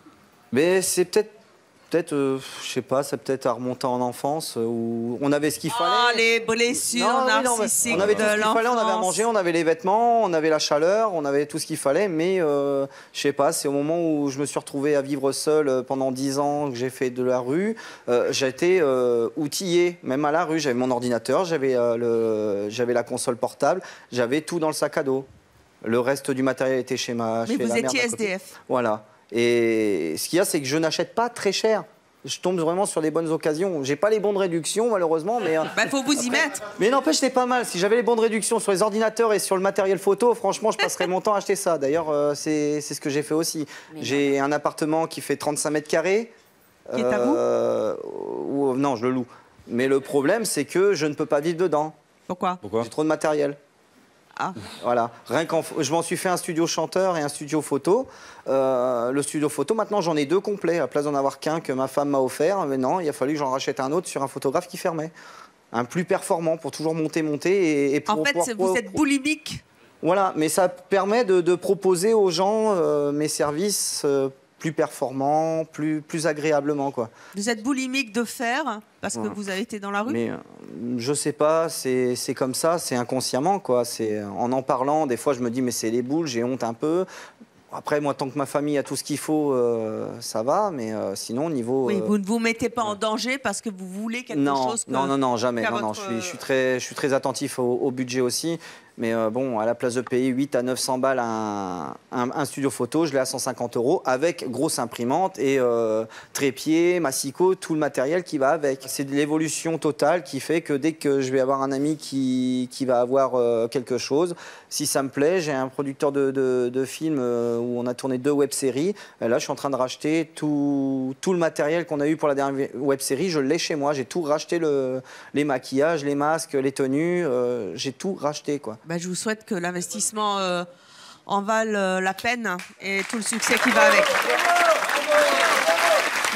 Mais c'est peut-être, je sais pas, c'est peut-être à remonter en enfance où on avait ce qu'il fallait.
Ah, les blessures narcissiques
on avait tout ce qu'il fallait, on avait à
l'enfance.
manger, on avait les vêtements, on avait la chaleur, on avait tout ce qu'il fallait, mais je sais pas, c'est au moment où je me suis retrouvé à vivre seul pendant 10 ans que j'ai fait de la rue, j'ai été outillé, même à la rue, j'avais mon ordinateur, j'avais la console portable, j'avais tout dans le sac à dos. Le reste du matériel était chez ma
Mais
chez
vous
la mère
étiez
d'à côté.
SDF.
Voilà. Et ce qu'il y a, c'est que je n'achète pas très cher. Je tombe vraiment sur les bonnes occasions. J'ai pas les bons de réduction, malheureusement, mais...
Bah, faut vous y mettre.
Mais n'empêche, c'est pas mal. Si j'avais les bons de réduction sur les ordinateurs et sur le matériel photo, franchement, je passerais mon temps à acheter ça. D'ailleurs, c'est ce que j'ai fait aussi. J'ai un appartement qui fait 35 mètres carrés.
Qui est à vous
Non, je le loue. Mais le problème, c'est que je ne peux pas vivre dedans.
Pourquoi?
J'ai trop de matériel.
Ah.
Voilà. Je m'en suis fait un studio chanteur et un studio photo. Le studio photo, maintenant, j'en ai 2 complets. À la place d'en avoir qu'un que ma femme m'a offert, mais non, il a fallu que j'en rachète un autre sur un photographe qui fermait. Un plus performant pour toujours monter et pour
En fait, vous êtes boulimique.
Voilà, mais ça permet de proposer aux gens mes services plus performants, plus agréablement, quoi.
Vous êtes boulimique de fer parce que
Ouais.
vous avez été dans la rue.
Mais je sais pas, c'est comme ça, c'est inconsciemment, quoi. C'est en parlant, des fois je me dis mais c'est les boules, j'ai honte un peu. Après, moi, tant que ma famille a tout ce qu'il faut, ça va, mais sinon, au niveau...
Oui, vous ne vous mettez pas en danger parce que vous voulez quelque chose que...
Non, jamais.
qu'à
Non,
votre-
je suis très attentif au budget aussi. Mais bon, à la place de payer 8 à 900 balles un studio photo, je l'ai à 150 € avec grosse imprimante et trépied, massicot, tout le matériel qui va avec. C'est de l'évolution totale qui fait que dès que je vais avoir un ami qui va avoir quelque chose, si ça me plaît, j'ai un producteur de films où on a tourné 2 web-séries. Là, je suis en train de racheter tout le matériel qu'on a eu pour la dernière web-série. Je l'ai chez moi. J'ai tout racheté, les maquillages, les masques, les tenues. J'ai tout racheté, quoi.
Bah, je vous souhaite que l'investissement en vale la peine et tout le succès qui va avec.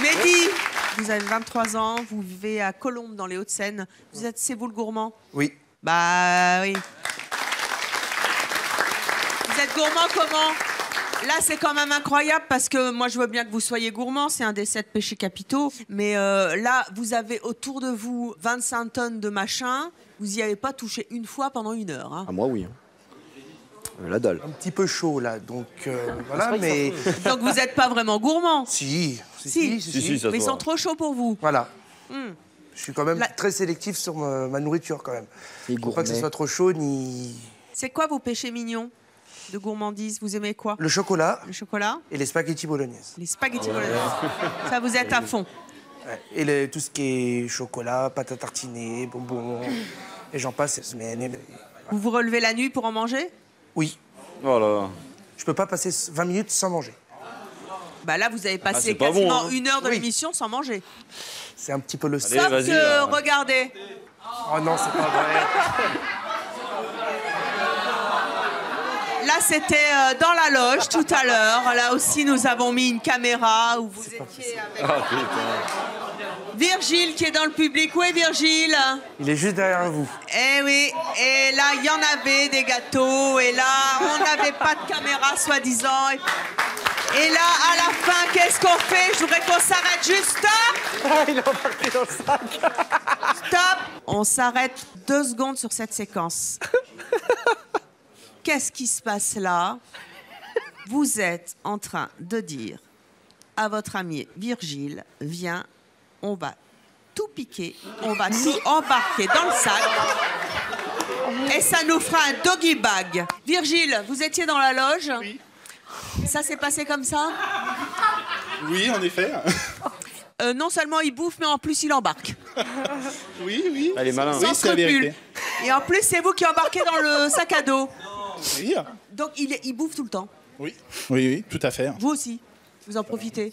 Mehdi, vous avez 23 ans, vous vivez à Colombes dans les Hauts-de-Seine. C'est vous le gourmand?
Oui.
Bah oui. Vous êtes gourmand comment? Là, c'est quand même incroyable parce que moi, je veux bien que vous soyez gourmand, c'est un des 7 péchés capitaux. Mais là, vous avez autour de vous 25 tonnes de machin. Vous n'y avez pas touché une fois pendant 1 heure. Hein.
Ah, moi, oui. La dalle.
Un petit peu chaud, là, donc voilà, mais...
Donc, vous n'êtes pas vraiment gourmand?
Si,
ça se
Mais ils
voit.
sont trop chauds pour vous.
Voilà.
Hmm.
Je suis quand même très sélectif sur ma nourriture, quand même. Il ne faut pas que ce
gourmet.
soit trop chaud, ni...
C'est quoi vos péchés mignons de gourmandise? Vous aimez quoi?
Le chocolat.
Le chocolat?
Et les spaghettis bolognaises.
Les spaghettis bolognaises. Ça, vous êtes à fond.
Ouais. Et tout ce qui est chocolat, pâte à tartiner, bonbons, et j'en passe.
Vous vous relevez la nuit pour en manger?
Oui.
Oh là là.
Je peux pas passer 20 minutes sans manger.
Bah là, vous avez passé
c'est pas
quasiment
bon, hein.
1 heure de
Oui.
l'émission sans manger.
C'est un petit peu le...
Allez,
Sauf
vas-y,
que,
là.
regardez,
Oh non, c'est pas vrai.
là c'était dans la loge tout à l'heure. Là aussi, nous avons mis une caméra où vous étiez avec
Ah putain.
Virgile qui est dans le public. Où est Virgile?
Il est juste derrière vous.
Eh oui, et là, il y en avait des gâteaux, et là, on n'avait pas de caméra, soi-disant. Et là, à la fin, qu'est-ce qu'on fait? Je voudrais qu'on s'arrête juste. Stop!
Il est embarqué dans le sac.
Stop! On s'arrête 2 secondes sur cette séquence. Qu'est-ce qui se passe là? Vous êtes en train de dire à votre ami Virgile, viens, on va tout piquer, on va tout embarquer dans le sac Et ça nous fera un doggy bag. Virgile, vous étiez dans la loge.
Oui.
Ça s'est passé comme ça?
Oui, en effet.
Non seulement il bouffe, mais en plus il embarque.
Oui, oui.
Elle est malin.
Oui, c'est la vérité.
Et en plus, c'est vous qui embarquez dans le sac à dos.
Oui.
Donc il bouffe tout le temps.
Oui, oui, oui, tout à fait.
Vous aussi, vous en profitez.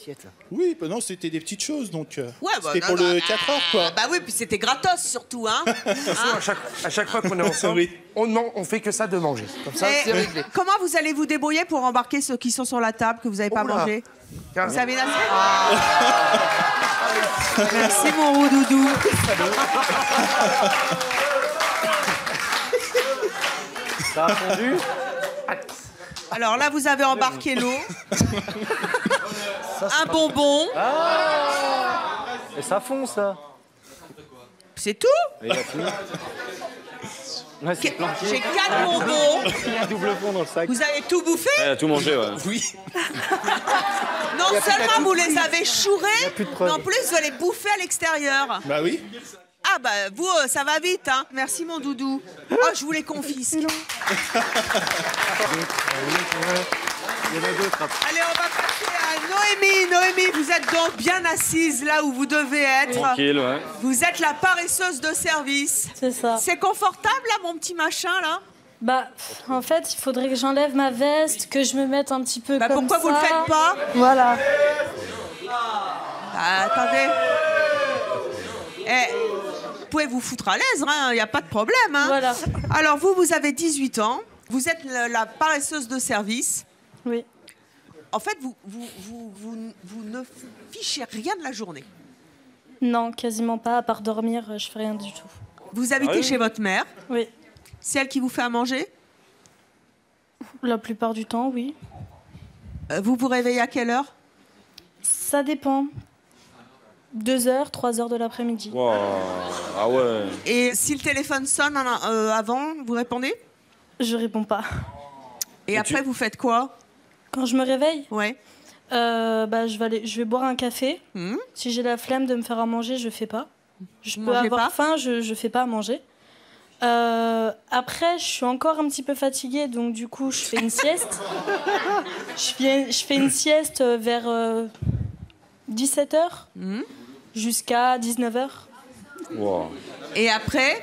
Oui, bah non, c'était des petites choses, donc
ouais, bah,
c'était pour le 4 heures, quoi.
Bah oui, puis c'était gratos surtout, hein.
De toute façon, à chaque fois qu'on est ensemble, on fait que ça de manger. Comme ça, c'est réglé.
Comment vous allez vous débrouiller pour embarquer ceux qui sont sur la table que vous n'avez pas mangé? Vous savez la Merci mon roudoudou.
Ça a fondu.
Alors là, vous avez embarqué l'eau, un bonbon.
Et ça fond, ça.
C'est tout?
Et il a fini. Ouais, c'est planqué.
J'ai 4 bonbons.
Il y a un double fond dans le sac.
Vous avez tout bouffé?
Elle a tout mangé, ouais.
Oui.
Non seulement vous les avez chourés, mais en plus vous allez bouffer à l'extérieur.
Bah oui.
Ah bah vous, ça va vite, hein. Merci mon doudou. Oh, je vous les confisque.
Il y en a d'autres après.
Allez, on va passer à Noémie. Noémie, vous êtes donc bien assise là où vous devez être.
Tranquille, ouais.
Vous êtes la paresseuse de service.
C'est ça.
C'est confortable là, mon petit machin là?
Bah, en fait, il faudrait que j'enlève ma veste, que je me mette un petit peu comme
pourquoi
ça.
vous le faites pas?
Voilà.
Attendez. Vous pouvez vous foutre à l'aise, il n'y a pas de problème. Hein.
Voilà.
Alors vous avez 18 ans, vous êtes la paresseuse de service.
Oui.
En fait, vous ne fichez rien de la journée.
Non, quasiment pas. À part dormir, je fais rien du tout.
Vous habitez chez votre mère?
Oui.
C'est elle qui vous fait à manger?
La plupart du temps, oui.
Vous vous réveillez à quelle heure?
Ça dépend. 2h, 3h de l'après-midi.
Wow. Ah ouais.
Et si le téléphone sonne avant, vous répondez?
Je réponds pas.
Et après, vous faites quoi?
Quand je me réveille?
Ouais.
Je vais boire un café. Si j'ai la flemme de me faire à manger, je fais pas. Je peux avoir faim, je fais pas à manger. Après, je suis encore un petit peu fatiguée, donc du coup, je fais une sieste. Je fais une sieste vers 17h jusqu'à 19h.
Wow.
Et après?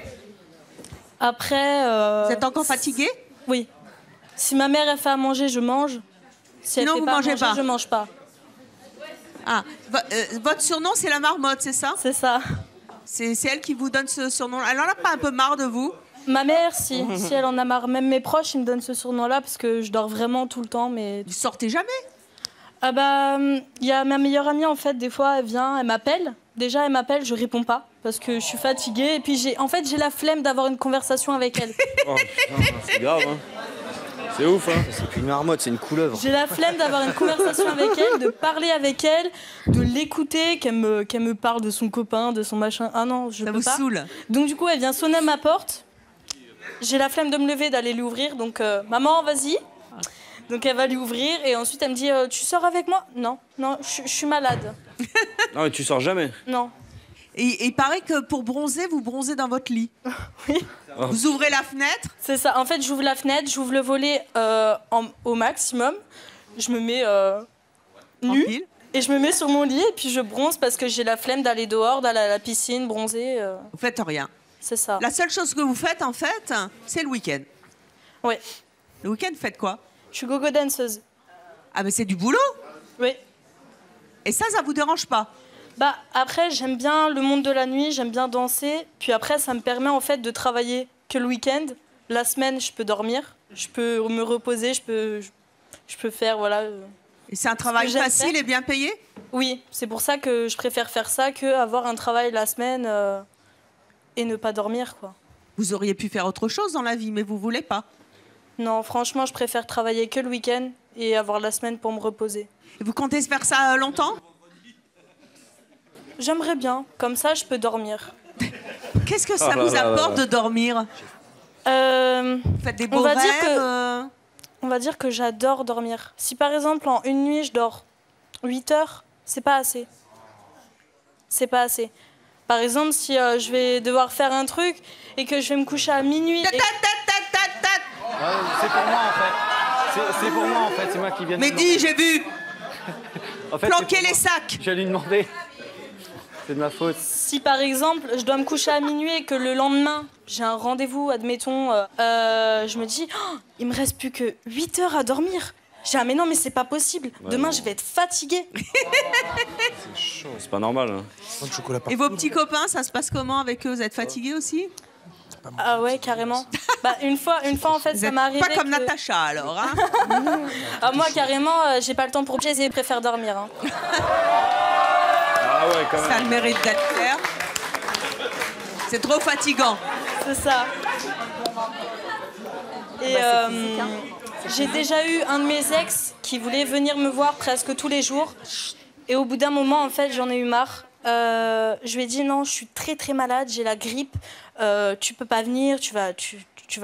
Après...
Vous êtes encore fatiguée?
Oui. Si ma mère elle fait à manger, je mange. Si
Sinon,
elle fait
vous
pas à
mangez
manger,
pas?
je mange pas.
Ah, votre surnom, c'est la marmotte, c'est ça?
C'est ça.
C'est elle qui vous donne ce surnom. Elle en a pas un peu marre de vous?
Ma mère, si elle en a marre. Même mes proches, ils me donnent ce surnom-là parce que je dors vraiment tout le temps. Mais
vous sortez jamais?
Ah bah, il y a ma meilleure amie en fait. Des fois, elle vient, elle m'appelle. Déjà, elle m'appelle, je réponds pas parce que je suis fatiguée. Et puis j'ai la flemme d'avoir une conversation avec elle.
Oh, putain, c'est grave, hein. C'est ouf, hein.
C'est plus une marmotte, c'est une couleuvre.
J'ai la flemme d'avoir une conversation avec elle, de parler avec elle, de l'écouter, qu'elle me parle de son copain, de son machin. Ah non, je peux pas.
Ça vous saoule.
Donc du coup, elle vient sonner à ma porte. J'ai la flemme de me lever, d'aller lui ouvrir. Donc maman, vas-y. Donc elle va lui ouvrir et ensuite elle me dit tu sors avec moi? Non, je suis malade.
Non, mais tu sors jamais.
Non.
Et il paraît que pour bronzer, vous bronzez dans votre lit.
Oui.
Oh.
Vous ouvrez la fenêtre?
C'est ça. En fait, j'ouvre la fenêtre, j'ouvre le volet au maximum. Je me mets nue et je me mets sur mon lit et puis je bronze parce que j'ai la flemme d'aller dehors, d'aller à la piscine, bronzer.
Vous faites rien.
C'est ça.
La seule chose que vous faites, en fait, c'est le week-end.
Oui.
Le week-end, vous faites quoi?
Je suis gogo danseuse.
Ah, mais c'est du boulot?
Oui.
Et ça vous dérange pas?
Bah, après, j'aime bien le monde de la nuit, j'aime bien danser. Puis après, ça me permet en fait de travailler que le week-end. La semaine, je peux dormir, je peux me reposer, je peux faire, voilà.
Et c'est un travail facile et bien payé?
Oui, c'est pour ça que je préfère faire ça qu'avoir un travail la semaine et ne pas dormir, quoi.
Vous auriez pu faire autre chose dans la vie, mais vous voulez pas?
Non, franchement, je préfère travailler que le week-end et avoir la semaine pour me reposer.
Et vous comptez faire ça longtemps?
J'aimerais bien, comme ça je peux dormir.
Qu'est-ce que ça vous apporte de dormir? Vous faites des beaux rêves?
On va dire que j'adore dormir. Si par exemple en une nuit je dors 8 heures, c'est pas assez. C'est pas assez. Par exemple, si je vais devoir faire un truc et que je vais me coucher à minuit...
C'est pour moi, en fait. C'est pour moi, en fait. C'est moi qui viens de...
Mehdi, j'ai vu.
En fait,
planquer les sacs.
Je vais lui demander. C'est de ma faute.
Si par exemple, je dois me coucher à minuit et que le lendemain, j'ai un rendez-vous, admettons, je me dis, oh, il me reste plus que 8 heures à dormir. Je dis, ah mais non, mais c'est pas possible.
Ouais,
demain,
non.
je vais être fatiguée.
C'est chaud. C'est pas normal. Hein.
Et vos petits copains, ça se passe comment avec eux? Vous êtes fatigués aussi?
Ah ouais, carrément. Bah, une fois en fait,
Vous
ça
êtes
m'est arrivé.
pas comme Natacha alors, hein?
Ah, moi, carrément, j'ai pas le temps pour pièces et préfère dormir. Hein.
Ah ouais, quand même.
Ça a le mérite d'être clair. C'est trop fatigant.
C'est ça. Et j'ai déjà eu un de mes ex qui voulait venir me voir presque tous les jours. Et au bout d'un moment, en fait, j'en ai eu marre. Je lui ai dit non, je suis très très malade, j'ai la grippe. Tu peux pas venir, tu vas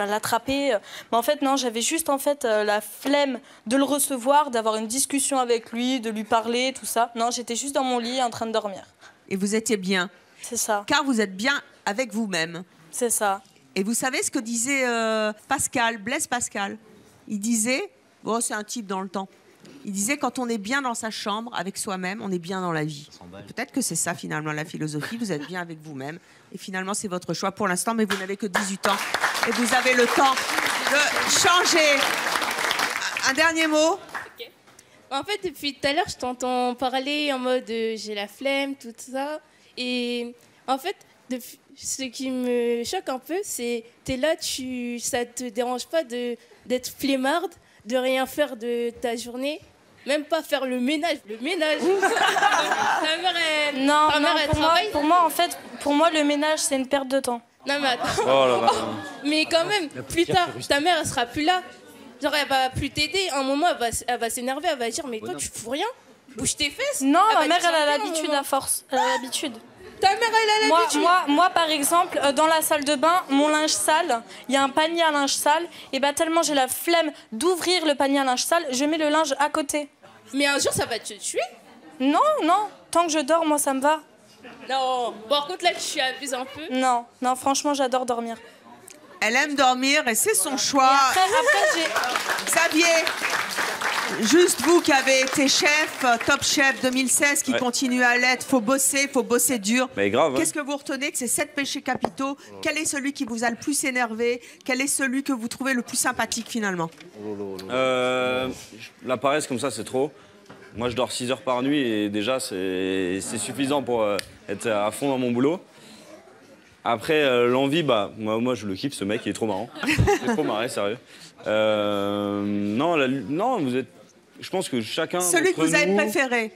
l'attraper. Mais en fait, non, j'avais juste en fait la flemme de le recevoir, d'avoir une discussion avec lui, de lui parler, tout ça. Non, j'étais juste dans mon lit en train de dormir.
Et vous étiez bien.
C'est ça.
Car vous êtes bien avec vous-même.
C'est ça.
Et vous savez ce que disait Pascal, Blaise Pascal? Il disait, bon, c'est un type dans le temps. Il disait, quand on est bien dans sa chambre avec soi-même, on est bien dans la vie. Peut-être que c'est ça finalement la philosophie, vous êtes bien avec vous-même. Et finalement, c'est votre choix pour l'instant, mais vous n'avez que 18 ans. Et vous avez le temps de changer. Un dernier mot?
Okay. En fait, depuis tout à l'heure, je t'entends parler en mode j'ai la flemme, tout ça. Et en fait, ce qui me choque un peu, c'est t'es là, ça te dérange pas d'être flemmarde, de rien faire de ta journée, même pas faire le ménage. Le ménage. Ta mère, elle,
Non,
ta mère, elle
pour moi, en fait, pour moi, le ménage, c'est une perte de temps.
Non, mais attends.
Oh là là.
Mais quand même, plus tard, ta mère, elle sera plus là. Genre, elle va plus t'aider. À un moment, elle va s'énerver, elle va dire, mais toi, tu fous rien. Bouge tes fesses.
Non, ma mère,
dire,
elle a
tiens,
l'habitude
maman.
à force. Elle a l'habitude.
Ta mère, elle a l'habitude.
Moi, par exemple, dans la salle de bain, mon linge sale, il y a un panier à linge sale. Et bah, tellement j'ai la flemme d'ouvrir le panier à linge sale, je mets le linge à côté.
Mais un jour, ça va te tuer.
Non, non. Tant que je dors, moi, ça me va.
Non. Par contre, là, tu abuses un peu.
Non, non, franchement, j'adore dormir.
Elle aime dormir et c'est son choix.
Après,
Xavier, juste vous qui avez été chef, Top Chef 2016, qui continue à l'être, faut bosser dur.
Mais grave.
Qu'est-ce que vous retenez de ces 7 péchés capitaux? Quel est celui qui vous a le plus énervé? Quel est celui que vous trouvez le plus sympathique finalement?
La paresse comme ça, c'est trop. Moi, je dors 6 heures par nuit et déjà, c'est suffisant pour être à fond dans mon boulot. Après, l'envie, bah, moi, je le kiffe, ce mec, il est trop marrant. C'est trop marré, sérieux. Non, vous êtes... Je pense que chacun...
Celui que vous avez préféré?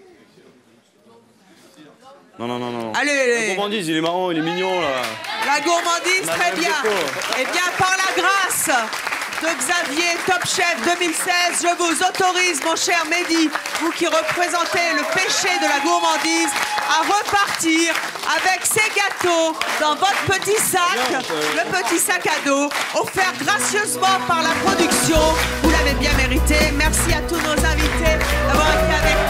Non.
Allez.
La gourmandise, il est marrant, il est mignon, là.
La gourmandise, très bien. Eh bien, par la grâce de Xavier, Top Chef 2016, je vous autorise, mon cher Mehdi, vous qui représentez le péché de la gourmandise, à repartir avec ces gâteaux dans votre petit sac, le petit sac à dos, offert gracieusement par la production. Vous l'avez bien mérité. Merci à tous nos invités d'avoir été avec nous.